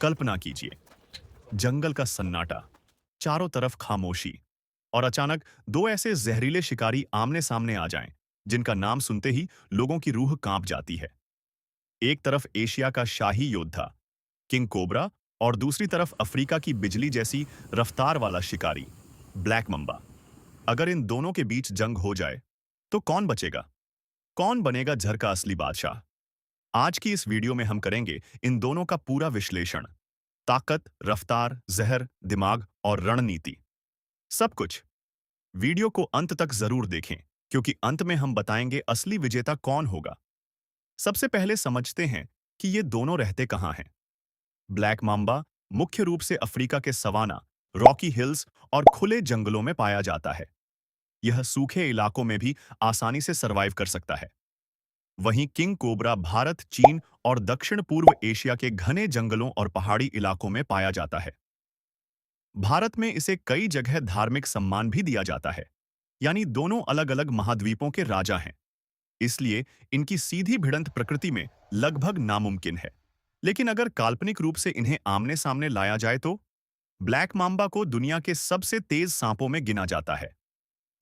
कल्पना कीजिए, जंगल का सन्नाटा, चारों तरफ खामोशी, और अचानक दो ऐसे जहरीले शिकारी आमने सामने आ जाएं, जिनका नाम सुनते ही लोगों की रूह कांप जाती है। एक तरफ एशिया का शाही योद्धा किंग कोबरा और दूसरी तरफ अफ्रीका की बिजली जैसी रफ्तार वाला शिकारी ब्लैक मम्बा। अगर इन दोनों के बीच जंग हो जाए तो कौन बचेगा? कौन बनेगा झर का असली बादशाह? आज की इस वीडियो में हम करेंगे इन दोनों का पूरा विश्लेषण। ताकत, रफ्तार, जहर, दिमाग और रणनीति, सब कुछ। वीडियो को अंत तक जरूर देखें, क्योंकि अंत में हम बताएंगे असली विजेता कौन होगा। सबसे पहले समझते हैं कि ये दोनों रहते कहाँ हैं। ब्लैक माम्बा मुख्य रूप से अफ्रीका के सवाना, रॉकी हिल्स और खुले जंगलों में पाया जाता है। यह सूखे इलाकों में भी आसानी से सरवाइव कर सकता है। वहीं किंग कोबरा भारत, चीन और दक्षिण पूर्व एशिया के घने जंगलों और पहाड़ी इलाकों में पाया जाता है। भारत में इसे कई जगह धार्मिक सम्मान भी दिया जाता है, यानी दोनों अलग-अलग महाद्वीपों के राजा हैं। इसलिए इनकी सीधी भिड़ंत प्रकृति में लगभग नामुमकिन है। लेकिन अगर काल्पनिक रूप से इन्हें आमने-सामने लाया जाए तो ब्लैक माम्बा को दुनिया के सबसे तेज सांपों में गिना जाता है।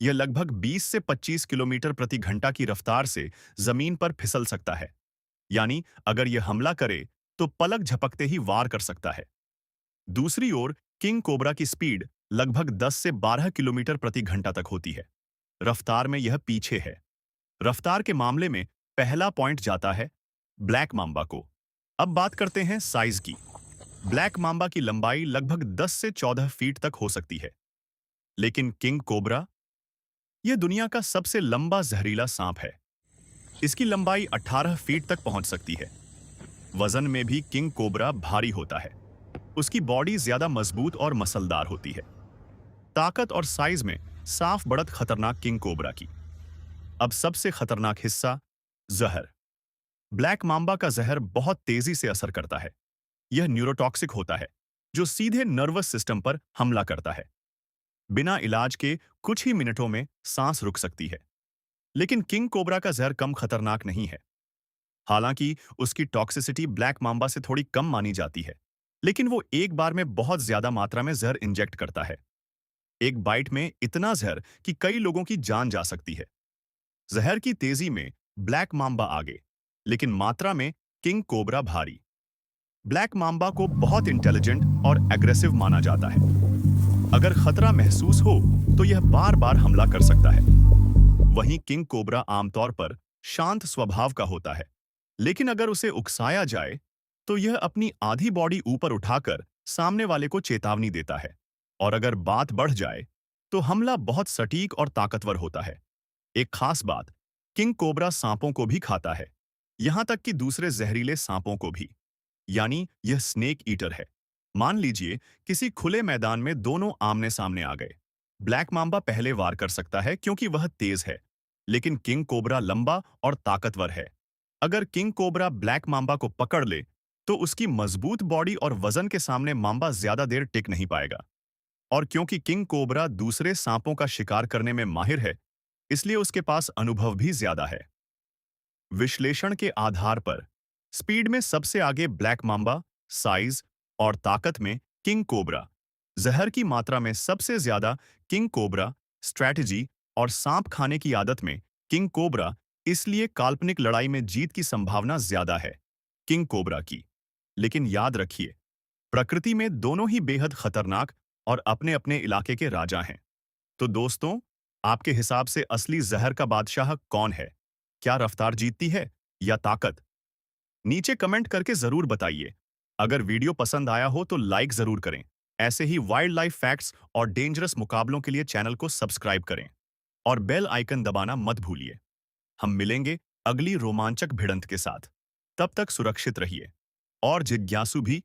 यह लगभग 20 से 25 किलोमीटर प्रति घंटा की रफ्तार से जमीन पर फिसल सकता है। यानी अगर यह हमला करे तो पलक झपकते ही वार कर सकता है। दूसरी ओर किंग कोबरा की स्पीड लगभग 10 से 12 किलोमीटर प्रति घंटा तक होती है। रफ्तार में यह पीछे है। रफ्तार के मामले में पहला पॉइंट जाता है ब्लैक माम्बा को। अब बात करते हैं साइज की। ब्लैक माम्बा की लंबाई लगभग 10 से 14 फीट तक हो सकती है। लेकिन किंग कोबरा, यह दुनिया का सबसे लंबा जहरीला सांप है। इसकी लंबाई 18 फीट तक पहुंच सकती है। वजन में भी किंग कोबरा भारी होता है। उसकी बॉडी ज्यादा मजबूत और मसलदार होती है। ताकत और साइज में साफ बढ़त खतरनाक किंग कोबरा की। अब सबसे खतरनाक हिस्सा, जहर। ब्लैक माम्बा का जहर बहुत तेजी से असर करता है। यह न्यूरोटॉक्सिक होता है, जो सीधे नर्वस सिस्टम पर हमला करता है। बिना इलाज के कुछ ही मिनटों में सांस रुक सकती है। लेकिन किंग कोबरा का जहर कम खतरनाक नहीं है। हालांकि उसकी टॉक्सिसिटी ब्लैक माम्बा से थोड़ी कम मानी जाती है, लेकिन वो एक बार में बहुत ज्यादा मात्रा में जहर इंजेक्ट करता है। एक बाइट में इतना जहर कि कई लोगों की जान जा सकती है। जहर की तेजी में ब्लैक माम्बा आगे, लेकिन मात्रा में किंग कोबरा भारी। ब्लैक माम्बा को बहुत इंटेलिजेंट और एग्रेसिव माना जाता है। अगर खतरा महसूस हो तो यह बार बार हमला कर सकता है। वहीं किंग कोबरा आमतौर पर शांत स्वभाव का होता है, लेकिन अगर उसे उकसाया जाए तो यह अपनी आधी बॉडी ऊपर उठाकर सामने वाले को चेतावनी देता है। और अगर बात बढ़ जाए तो हमला बहुत सटीक और ताकतवर होता है। एक खास बात, किंग कोबरा सांपों को भी खाता है, यहां तक कि दूसरे जहरीले सांपों को भी। यानी यह स्नेक ईटर है। मान लीजिए किसी खुले मैदान में दोनों आमने सामने आ गए। ब्लैक माम्बा पहले वार कर सकता है क्योंकि वह तेज है, लेकिन किंग कोबरा लंबा और ताकतवर है। अगर किंग कोबरा ब्लैक माम्बा को पकड़ ले तो उसकी मजबूत बॉडी और वजन के सामने माम्बा ज्यादा देर टिक नहीं पाएगा। और क्योंकि किंग कोबरा दूसरे सांपों का शिकार करने में माहिर है, इसलिए उसके पास अनुभव भी ज्यादा है। विश्लेषण के आधार पर स्पीड में सबसे आगे ब्लैक माम्बा, साइज और ताकत में किंग कोबरा, जहर की मात्रा में सबसे ज्यादा किंग कोबरा, स्ट्रैटेजी और सांप खाने की आदत में किंग कोबरा, इसलिए काल्पनिक लड़ाई में जीत की संभावना ज्यादा है किंग कोबरा की। लेकिन याद रखिए, प्रकृति में दोनों ही बेहद खतरनाक और अपने अपने इलाके के राजा हैं। तो दोस्तों, आपके हिसाब से असली जहर का बादशाह कौन है? क्या रफ्तार जीतती है या ताकत? नीचे कमेंट करके जरूर बताइए। अगर वीडियो पसंद आया हो तो लाइक जरूर करें। ऐसे ही वाइल्ड लाइफ फैक्ट्स और डेंजरस मुकाबलों के लिए चैनल को सब्सक्राइब करें और बेल आइकन दबाना मत भूलिए। हम मिलेंगे अगली रोमांचक भिड़ंत के साथ। तब तक सुरक्षित रहिए और जिज्ञासु भी।